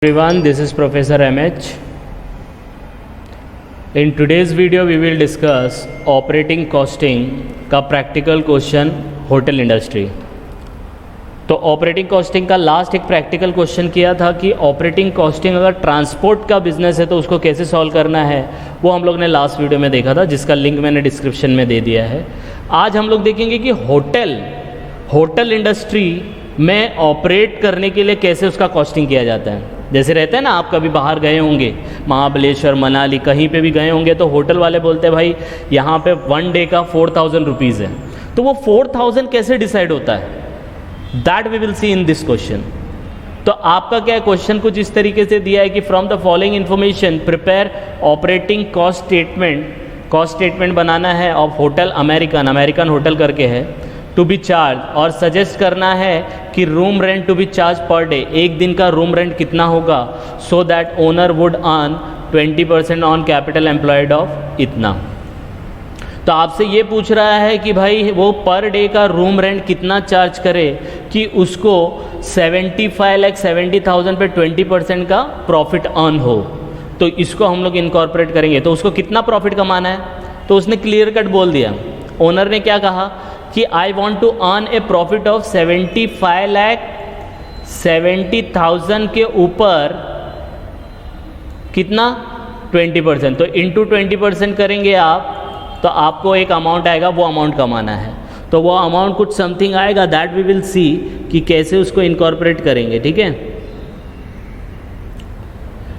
Everyone, this is Professor MH. In today's video we will discuss operating costing का practical question hotel industry. तो operating costing का last एक practical question किया था कि operating costing अगर ट्रांसपोर्ट का बिजनेस है तो उसको कैसे सॉल्व करना है, वो हम लोग ने लास्ट वीडियो में देखा था, जिसका लिंक मैंने डिस्क्रिप्शन में दे दिया है। आज हम लोग देखेंगे कि होटल इंडस्ट्री में ऑपरेट करने के लिए कैसे उसका कॉस्टिंग किया जाता है। जैसे रहता है ना, आप कभी बाहर गए होंगे, महाबलेश्वर, मनाली, कहीं पे भी गए होंगे, तो होटल वाले बोलते हैं भाई यहाँ पे 1 डे का 4000 रुपीज़ है। तो वो 4000 कैसे डिसाइड होता है, that we will see in this question. तो आपका क्या है, क्वेश्चन कुछ इस तरीके से दिया है कि from the following information prepare operating cost statement बनाना है ऑफ होटल अमेरिकन होटल करके है, टू बी चार्ज, और सजेस्ट करना है कि room rent to be charge per day, एक दिन का रूम रेंट कितना होगा, so that owner would earn 20% on capital employed of इतना। तो आपसे ये पूछ रहा है कि भाई वो पर डे का रूम रेंट कितना चार्ज करे कि उसको 75,70,000 पे 20% का प्रॉफिट अर्न हो। तो इसको हम लोग इनकॉर्पोरेट करेंगे, तो उसको कितना प्रॉफिट कमाना है। तो उसने क्लियर कट बोल दिया, ओनर ने क्या कहा कि I want to earn a profit of 75,70,000 के ऊपर कितना 20%। तो इंटू 20% करेंगे आप, तो आपको एक अमाउंट आएगा, वो अमाउंट कमाना है। तो वो अमाउंट कुछ समथिंग आएगा, दैट वी विल सी कि कैसे उसको इनकॉर्पोरेट करेंगे। ठीक है,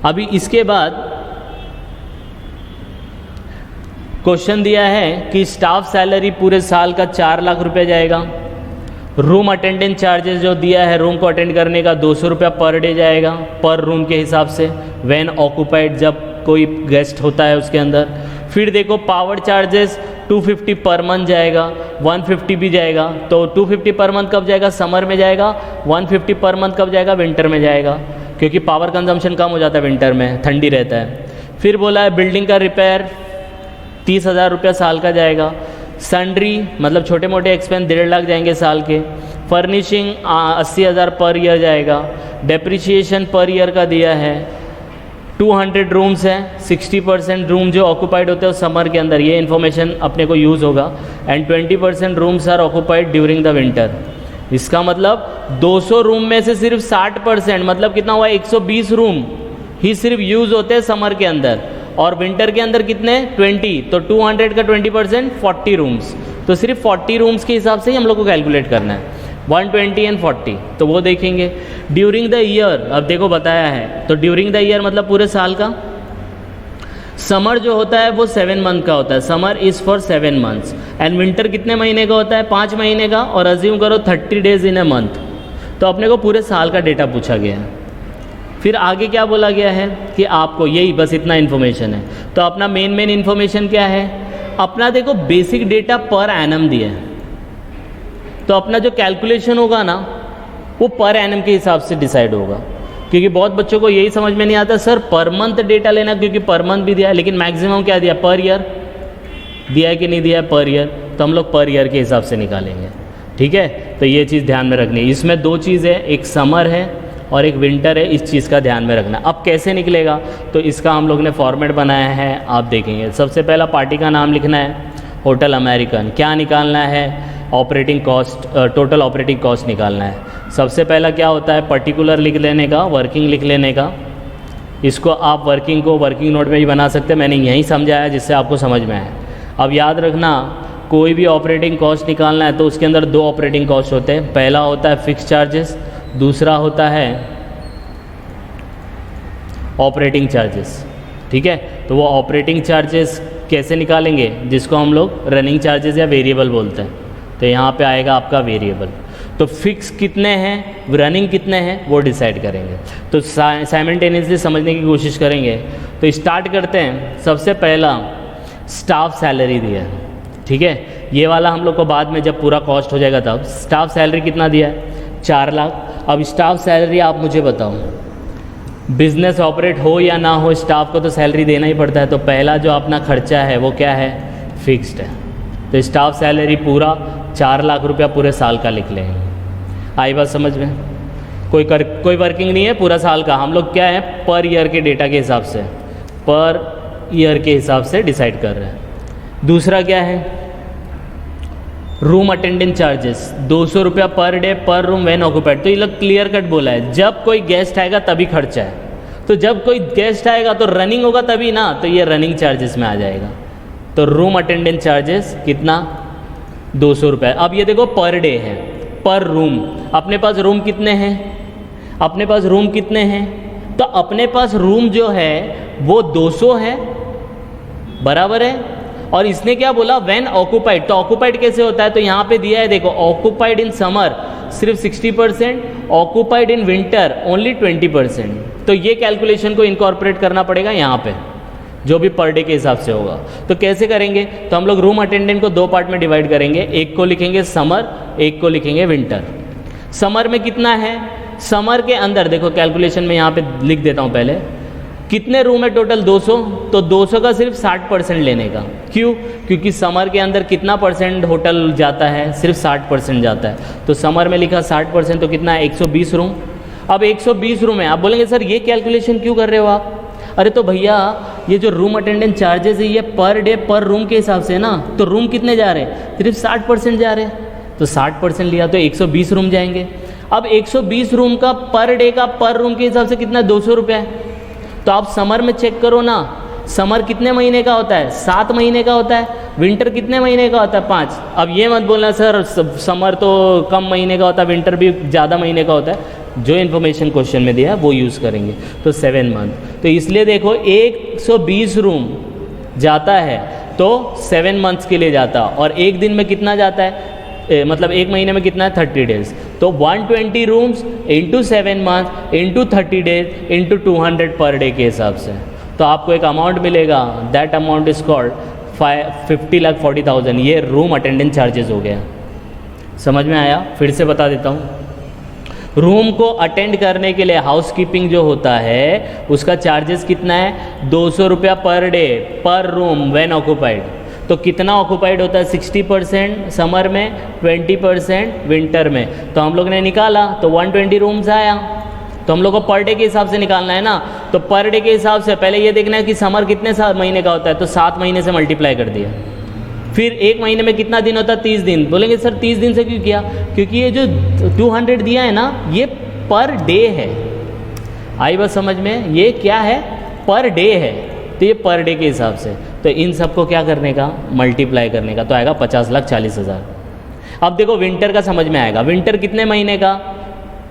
अभी इसके बाद क्वेश्चन दिया है कि स्टाफ सैलरी पूरे साल का 4 लाख रुपए जाएगा। रूम अटेंडेंस चार्जेस जो दिया है, रूम को अटेंड करने का 200 रुपया पर डे जाएगा, पर रूम के हिसाब से, व्हेन ऑक्यूपाइड, जब कोई गेस्ट होता है उसके अंदर। फिर देखो पावर चार्जेस 250 पर मंथ जाएगा, 150 भी जाएगा। तो 250 पर मंथ कब जाएगा, समर में जाएगा। 150 पर मंथ कब जाएगा, विंटर में जाएगा, क्योंकि पावर कंजम्पशन कम हो जाता है विंटर में, ठंडी रहता है। फिर बोला है बिल्डिंग का रिपेयर 30,000 रुपया साल का जाएगा। सन्ड्री मतलब छोटे मोटे एक्सपेंस 1.5 लाख जाएंगे साल के। फर्निशिंग 80,000 पर ईयर जाएगा। डेप्रिसिएशन पर ईयर का दिया है। 200 रूम्स हैं, 60% रूम जो ऑक्यूपाइड होते हैं समर के अंदर, ये इन्फॉर्मेशन अपने को यूज़ होगा। And 20% rooms are occupied during the winter. इसका मतलब 200 रूम में से सिर्फ 60%, मतलब कितना हुआ, 120 रूम ही सिर्फ यूज़ होते हैं समर के अंदर, और विंटर के अंदर कितने 20। तो 200 का 20% 40 रूम्स। तो सिर्फ 40 रूम्स के हिसाब से ही हम लोग को कैलकुलेट करना है, 120 एंड 40। तो वो देखेंगे। ड्यूरिंग द ईयर, अब देखो बताया है, तो ड्यूरिंग द ईयर मतलब पूरे साल का। समर जो होता है वो 7 मंथ का होता है, summer is for 7 months. And winter कितने महीने का होता है, 5 महीने का, और अज्यूम करो 30 डेज इन ए मंथ। तो अपने को पूरे साल का डेटा पूछा गया है। फिर आगे क्या बोला गया है कि आपको यही बस इतना इन्फॉर्मेशन है। तो अपना मेन इन्फॉर्मेशन क्या है, अपना देखो बेसिक डेटा पर एनम दिया है। तो अपना जो कैलकुलेशन होगा ना, वो पर एनम के हिसाब से डिसाइड होगा, क्योंकि बहुत बच्चों को यही समझ में नहीं आता सर पर मंथ डेटा लेना, क्योंकि पर मंथ भी दिया है, लेकिन मैक्सिमम क्या दिया, पर ईयर दिया है कि नहीं दिया है, पर ईयर। तो हम लोग पर ईयर के हिसाब से निकालेंगे। ठीक है, तो ये चीज़ ध्यान में रखनी है। इसमें 2 चीज़ है, एक समर है और एक विंटर है, इस चीज़ का ध्यान में रखना। अब कैसे निकलेगा, तो इसका हम लोग ने फॉर्मेट बनाया है, आप देखेंगे। सबसे पहला पार्टी का नाम लिखना है, होटल अमेरिकन। क्या निकालना है, operating cost, total operating cost निकालना है। सबसे पहला क्या होता है, पर्टिकुलर लिख लेने का, वर्किंग लिख लेने का। इसको आप वर्किंग को वर्किंग नोट में भी बना सकते हैं, मैंने यहीं समझाया जिससे आपको समझ में आए। अब याद रखना, कोई भी ऑपरेटिंग कॉस्ट निकालना है तो उसके अंदर 2 ऑपरेटिंग कॉस्ट होते हैं। पहला होता है फिक्स चार्जेस, दूसरा होता है ऑपरेटिंग चार्जेस। ठीक है, तो वो ऑपरेटिंग चार्जेस कैसे निकालेंगे, जिसको हम लोग रनिंग चार्जेस या वेरिएबल बोलते हैं। तो यहाँ पे आएगा आपका वेरिएबल। तो फिक्स कितने हैं, रनिंग कितने हैं, वो डिसाइड करेंगे। तो साइमल्टेनियसली समझने की कोशिश करेंगे। तो स्टार्ट करते हैं। सबसे पहला स्टाफ सैलरी दिया है। ठीक है, ये वाला हम लोग को बाद में जब पूरा कॉस्ट हो जाएगा तब। स्टाफ सैलरी कितना दिया है, 4 लाख। अब स्टाफ सैलरी आप मुझे बताओ, बिजनेस ऑपरेट हो या ना हो, स्टाफ को तो सैलरी देना ही पड़ता है। तो पहला जो अपना खर्चा है वो क्या है, फिक्स्ड है। तो स्टाफ सैलरी पूरा 4 लाख रुपया पूरे साल का लिख लेंगे। आई बात समझ में। कोई वर्किंग नहीं है पूरा साल का, हम लोग क्या है पर ईयर के डेटा के हिसाब से, पर ईयर के हिसाब से डिसाइड कर रहे हैं। दूसरा क्या है, रूम अटेंडेंस चार्जेस 200 रुपया पर डे पर रूम व्हेन ऑक्यूपाइड। तो ये लोग क्लियर कट बोला है, जब कोई गेस्ट आएगा तभी खर्चा है। तो जब कोई गेस्ट आएगा तो रनिंग होगा तभी ना, तो ये रनिंग चार्जेस में आ जाएगा। तो रूम अटेंडेंस चार्जेस कितना, 200 रुपये। अब ये देखो पर डे है, पर रूम। अपने पास रूम कितने हैं, अपने पास रूम कितने हैं, तो अपने पास रूम जो है वो 200 है, बराबर है। और इसने क्या बोला, व्हेन ऑक्यूपाइड। तो ऑक्यूपाइड कैसे होता है, तो यहाँ पे दिया है देखो, ऑक्यूपाइड इन समर सिर्फ 60%, ऑक्यूपाइड इन विंटर ओनली 20%। तो ये कैलकुलेशन को इनकॉर्पोरेट करना पड़ेगा यहाँ पे, जो भी पर डे के हिसाब से होगा। तो कैसे करेंगे, तो हम लोग रूम अटेंडेंट को दो पार्ट में डिवाइड करेंगे, एक को लिखेंगे समर, एक को लिखेंगे विंटर। समर में कितना है, समर के अंदर देखो कैलकुलेशन में यहाँ पे लिख देता हूँ पहले, कितने रूम है टोटल 200, तो 200 का सिर्फ 60% लेने का। क्यों, क्योंकि समर के अंदर कितना परसेंट होटल जाता है, सिर्फ 60% जाता है। तो समर में लिखा 60%, तो कितना है 120 रूम। अब 120 रूम है, आप बोलेंगे सर ये कैलकुलेशन क्यों कर रहे हो आप, अरे तो भैया ये जो रूम अटेंडेंस चार्जेस है ये पर डे पर रूम के हिसाब से ना, तो रूम कितने जा रहे हैं, सिर्फ 60% जा रहे हैं। तो 60% लिया तो 120 रूम जाएंगे। अब 120 रूम का पर डे का पर रूम के हिसाब से कितना, 200 रुपये है। तो आप समर में चेक करो ना, समर कितने महीने का होता है, 7 महीने का होता है। विंटर कितने महीने का होता है, 5। अब ये मत बोलना सर समर तो कम महीने का होता है, विंटर भी ज़्यादा महीने का होता है। जो इन्फॉर्मेशन क्वेश्चन में दिया है वो यूज़ करेंगे। तो 7 मंथ, तो इसलिए देखो 120 रूम जाता है तो 7 मंथ्स के लिए जाता, और एक दिन में कितना जाता है, मतलब एक महीने में कितना है, 30 डेज। तो 120 rooms into 7 month into 30 days into 200 per day के हिसाब से। तो आपको एक अमाउंट मिलेगा, दैट अमाउंट इज कॉल्ड 50,40,000। ये रूम अटेंडेंस चार्जेस हो गया। समझ में आया, फिर से बता देता हूँ। रूम को अटेंड करने के लिए हाउसकीपिंग जो होता है उसका चार्जेस कितना है, 200 रुपया पर डे पर रूम व्हेन ऑक्यूपाइड। तो कितना ऑक्यूपाइड होता है, 60% समर में, 20% विंटर में। तो हम लोग ने निकाला तो 120 रूम्स आया। तो हम लोग को पर डे के हिसाब से निकालना है ना, तो पर डे के हिसाब से पहले ये देखना है कि समर कितने महीने का होता है, तो 7 महीने से मल्टीप्लाई कर दिया। फिर एक महीने में कितना दिन होता है, 30 दिन। बोलेंगे सर 30 दिन से क्यों किया, क्योंकि ये जो 200 दिया है ना ये पर डे है। आई बात समझ में, ये क्या है, पर डे है। तो ये पर डे के हिसाब से, तो इन सबको क्या करने का, मल्टीप्लाई करने का, तो आएगा 50,40,000। अब देखो विंटर का समझ में आएगा, विंटर कितने महीने का,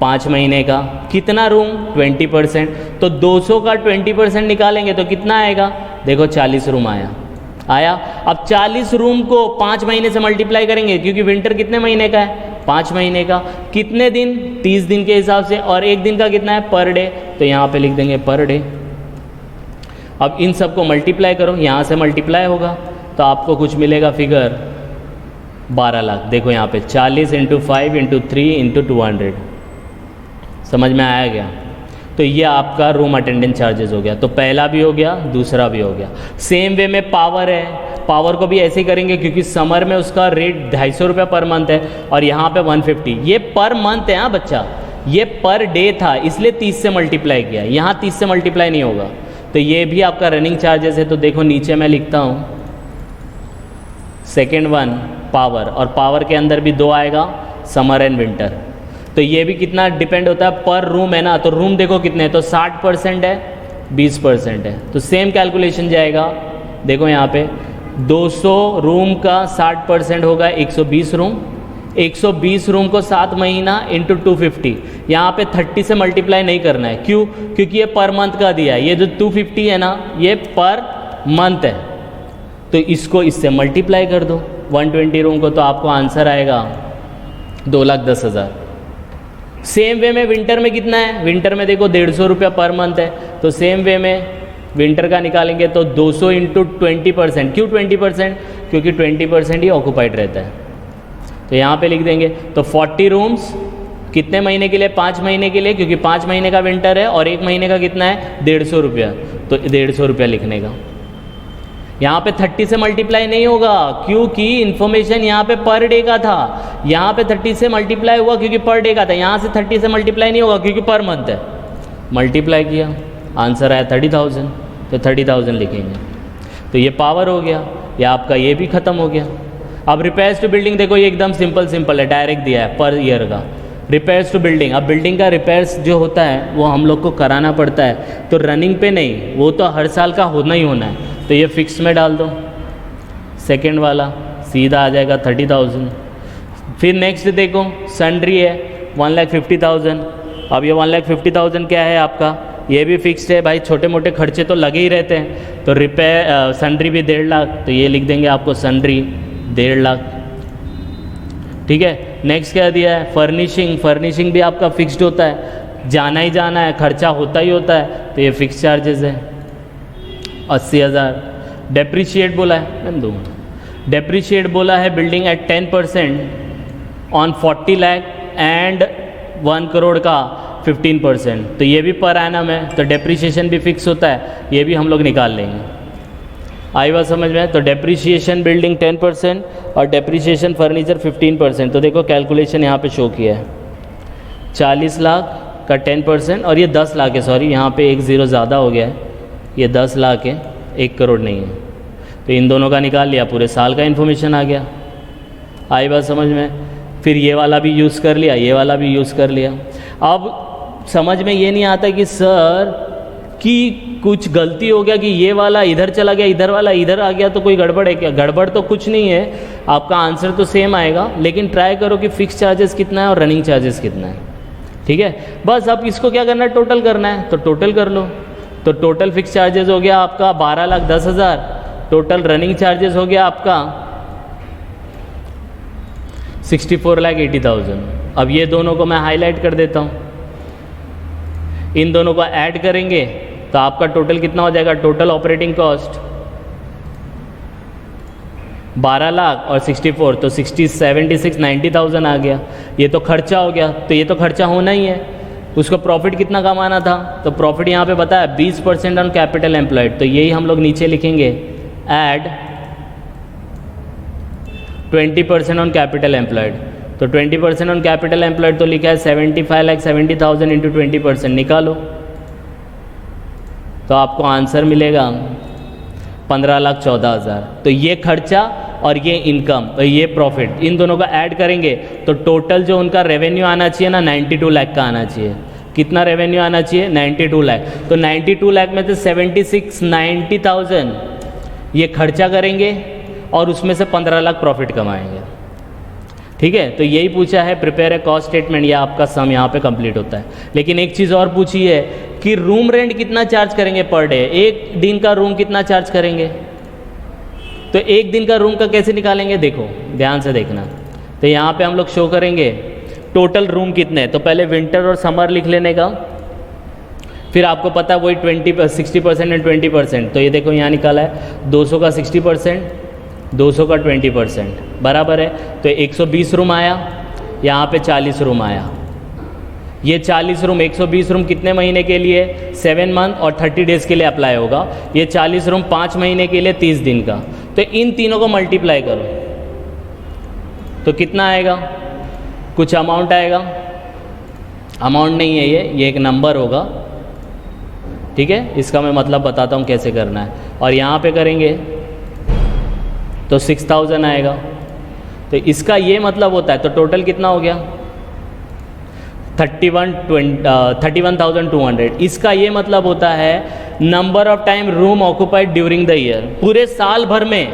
5 महीने का। कितना रूम, 20%। तो 200 का 20% निकालेंगे तो कितना आएगा, देखो 40 रूम आया। अब 40 रूम को 5 महीने से मल्टीप्लाई करेंगे, क्योंकि विंटर कितने महीने का है, 5 महीने का। कितने दिन, 30 दिन के हिसाब से, और एक दिन का कितना है, पर डे। तो यहाँ पे लिख देंगे पर डे। अब इन सबको मल्टीप्लाई करो, यहाँ से मल्टीप्लाई होगा तो आपको कुछ मिलेगा फिगर 12 लाख। देखो यहाँ पे 40 × 5 × 3 × 200। समझ में आया क्या, तो ये आपका रूम अटेंडेंस चार्जेस हो गया। तो पहला भी हो गया, दूसरा भी हो गया। सेम वे में पावर है, पावर को भी ऐसे ही करेंगे, क्योंकि समर में उसका रेट 250 रुपये पर मंथ है और यहाँ पे 150। ये पर मंथ है हाँ बच्चा, ये पर डे था इसलिए 30 से मल्टीप्लाई किया, यहाँ 30 से मल्टीप्लाई नहीं होगा। तो ये भी आपका रनिंग चार्जेस है। तो देखो नीचे मैं लिखता हूँ सेकेंड वन पावर, और पावर के अंदर भी 2 आएगा, समर एंड विंटर। तो ये भी कितना डिपेंड होता है, पर रूम है ना। तो रूम देखो कितने हैं, तो 60% है, 20% है। तो सेम कैलकुलेशन जाएगा। देखो यहाँ पे 200 रूम का 60% होगा 120 रूम। 120 रूम को 7 महीना इंटू 250, यहाँ पे 30 से मल्टीप्लाई नहीं करना है। क्यों, क्योंकि ये पर मंथ का दिया है। ये जो 250 है ना ये पर मंथ है, तो इसको इससे मल्टीप्लाई कर दो 120 रूम को, तो आपको आंसर आएगा 2,10,000। सेम वे में विंटर में कितना है, विंटर में देखो 150 रुपया पर मंथ है। तो सेम वे में विंटर का निकालेंगे तो 200 × 20%। क्यों 20%, क्योंकि 20% ही ऑक्यूपाइड रहता है। तो यहाँ पे लिख देंगे तो 40 रूम्स कितने महीने के लिए, 5 महीने के लिए, क्योंकि 5 महीने का विंटर है और एक महीने का कितना है 150 रुपया। तो 150 रुपया लिखने का। यहाँ पे 30 से मल्टीप्लाई नहीं होगा क्योंकि इन्फॉर्मेशन यहाँ पे पर डे का था, यहाँ पे 30 से मल्टीप्लाई हुआ क्योंकि पर डे का था, यहाँ से 30 से मल्टीप्लाई नहीं होगा क्योंकि पर मंथ है। मल्टीप्लाई किया, आंसर आया 30,000, तो 30,000 लिखेंगे। तो ये पावर हो गया, या आपका ये भी ख़त्म हो गया। अब रिपेयर्स टू बिल्डिंग देखो, ये एकदम सिंपल है, डायरेक्ट दिया है पर ईयर का। रिपेयर्स टू बिल्डिंग, अब बिल्डिंग का रिपेयर्स जो होता है वो हम लोग को कराना पड़ता है, तो रनिंग पे नहीं, वो तो हर साल का होना ही होना है। तो ये फिक्स में डाल दो, सेकेंड वाला सीधा आ जाएगा 30,000। फिर नेक्स्ट देखो सन्ड्री है 1,50,000। अब ये 1,50,000 क्या है आपका, ये भी फिक्स्ड है भाई, छोटे मोटे खर्चे तो लगे ही रहते हैं। तो रिपेयर सन्ड्री भी 1.5 लाख, तो ये लिख देंगे आपको सन्ड्री 1.5 लाख। ठीक है, नेक्स्ट क्या दिया है, फर्निशिंग भी आपका फिक्स्ड होता है, जाना ही जाना है, खर्चा होता ही होता है, तो ये फिक्स चार्जेस है 80,000। डेप्रीशिएट बोला है, मैं दूँगा, डेप्रीशिएट बोला है building at 10% on 40 lakh and 1 crore का 15%, तो ये भी पर एनम है, तो डेप्रीशिएशन भी फिक्स होता है, ये भी हम लोग निकाल लेंगे। आई बात समझ में? तो डेप्रीशिएशन बिल्डिंग 10% और डेप्रीशिएशन फर्नीचर 15%। तो देखो कैलकुलेशन यहाँ पे शो किया है, 40 लाख का 10% और ये 10 लाख है, सॉरी यहाँ पे एक ज़ीरो ज़्यादा हो गया है, ये 10 लाख है, 1 करोड़ नहीं है। तो इन दोनों का निकाल लिया, पूरे साल का इन्फॉर्मेशन आ गया। आई बात समझ में? फिर ये वाला भी यूज़ कर लिया, ये वाला भी यूज़ कर लिया। अब समझ में ये नहीं आता कि सर कि कुछ गलती हो गया कि ये वाला इधर चला गया, इधर वाला इधर आ गया, तो कोई गड़बड़ है क्या? गड़बड़ तो कुछ नहीं है, आपका आंसर तो सेम आएगा, लेकिन ट्राई करो कि फिक्स चार्जेस कितना है और रनिंग चार्जेस कितना है। ठीक है, बस अब इसको क्या करना है, टोटल करना है, तो टोटल कर लो। तो टोटल फिक्स चार्जेस हो गया आपका 12,10,000, टोटल रनिंग चार्जेस हो गया आपका 64,80,000। अब ये दोनों को मैं हाईलाइट कर देता हूँ, इन दोनों को ऐड करेंगे तो आपका टोटल कितना हो जाएगा, टोटल ऑपरेटिंग कॉस्ट 12 लाख और 64, तो 76,90,000 आ गया। ये तो खर्चा हो गया, तो ये तो खर्चा होना ही है। उसको प्रॉफिट कितना कमाना था, तो प्रॉफिट यहाँ पे बताया 20% ऑन कैपिटल एम्प्लॉयड, तो यही हम लोग नीचे लिखेंगे, ऐड 20% ऑन कैपिटल एम्प्लॉयड। तो 20% ऑन कैपिटल एम्प्लॉयड तो लिखा है 75,70,000 इंटू 20%, निकालो तो आपको आंसर मिलेगा 15,14,000। तो ये खर्चा और ये इनकम, ये प्रॉफिट, इन दोनों का ऐड करेंगे तो टोटल जो उनका रेवेन्यू आना चाहिए ना 92 लाख का आना चाहिए। कितना रेवेन्यू आना चाहिए, 92 लाख। तो 92 लाख में से 76,90,000 ये खर्चा करेंगे और उसमें से 15 लाख प्रॉफिट कमाएंगे। ठीक है, तो यही पूछा है, प्रिपेयर ए कॉस्ट स्टेटमेंट, या आपका सम यहाँ पे कंप्लीट होता है। लेकिन एक चीज़ और पूछी है कि रूम रेंट कितना चार्ज करेंगे पर डे, एक दिन का रूम कितना चार्ज करेंगे। तो एक दिन का रूम का कैसे निकालेंगे, देखो ध्यान से देखना। तो यहाँ पे हम लोग शो करेंगे टोटल रूम कितने, तो पहले विंटर और समर लिख लेने का, फिर आपको पता है वही 60% एंड 20%। तो ये देखो यहाँ निकाला है 200 का 60%, 200 का 20%, बराबर है। तो 120 रूम आया, यहाँ पे 40 रूम आया। ये 40 रूम 120 रूम कितने महीने के लिए, 7 मंथ और 30 डेज़ के लिए अप्लाई होगा। ये 40 रूम 5 महीने के लिए 30 दिन का। तो इन तीनों को मल्टीप्लाई करो तो कितना आएगा, कुछ अमाउंट आएगा, अमाउंट नहीं है ये एक नंबर होगा। ठीक है, इसका मैं मतलब बताता हूँ कैसे करना है। और यहाँ पे करेंगे तो 6,000 आएगा। तो इसका ये मतलब होता है, तो टोटल कितना हो गया 31,200। इसका ये मतलब होता है number of time room occupied during the year. पूरे साल भर में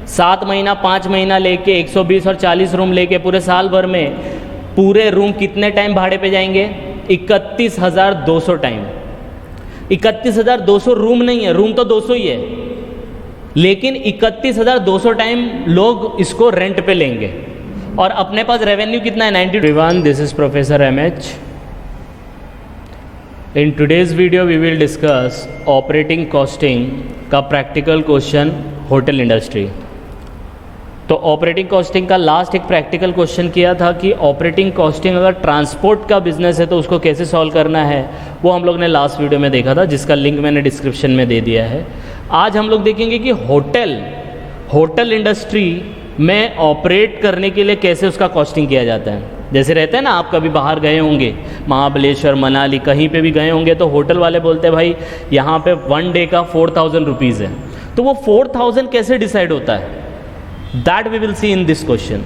7 महीना 5 महीना लेके 120 और 40 रूम लेके पूरे साल भर में पूरे रूम कितने टाइम भाड़े पे जाएंगे, 31,200 टाइम। 31,200 रूम नहीं है, रूम तो 200 ही है, लेकिन 31,200 टाइम लोग इसको रेंट पे लेंगे। और अपने पास रेवेन्यू कितना है 91। This is professor MH। In today's video we will discuss operating costing का प्रैक्टिकल क्वेश्चन होटल इंडस्ट्री। तो ऑपरेटिंग कॉस्टिंग का लास्ट एक प्रैक्टिकल क्वेश्चन किया था कि ऑपरेटिंग कॉस्टिंग अगर ट्रांसपोर्ट का बिजनेस है तो उसको कैसे सॉल्व करना है, वो हम लोग ने लास्ट वीडियो में देखा था, जिसका लिंक मैंने डिस्क्रिप्शन में दे दिया है। आज हम लोग देखेंगे कि होटल इंडस्ट्री में ऑपरेट करने के लिए कैसे उसका कॉस्टिंग किया जाता है। जैसे रहता है ना, आप कभी बाहर गए होंगे, महाबलेश्वर, मनाली, कहीं पे भी गए होंगे, तो होटल वाले बोलते हैं भाई यहाँ पे 1 डे का 4000 रुपीज़ है। तो वो 4000 कैसे डिसाइड होता है, that we will see in this question.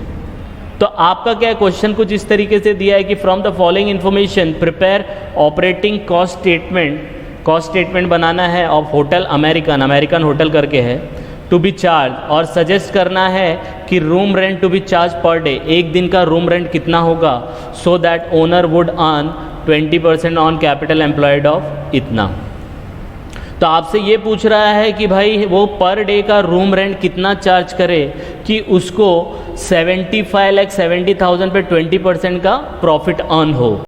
तो आपका क्या क्वेश्चन कुछ इस तरीके से दिया है कि from the following information prepare operating cost statement बनाना है ऑफ होटल अमेरिकन होटल करके है, टू बी चार्ज, और सजेस्ट करना है कि room rent to be charge per day, एक दिन का रूम रेंट कितना होगा, so that owner would earn 20% on capital employed of इतना। तो आपसे ये पूछ रहा है कि भाई वो पर डे का रूम रेंट कितना चार्ज करे कि उसको 75,70,000 पे 20% का प्रॉफिट अर्न हो।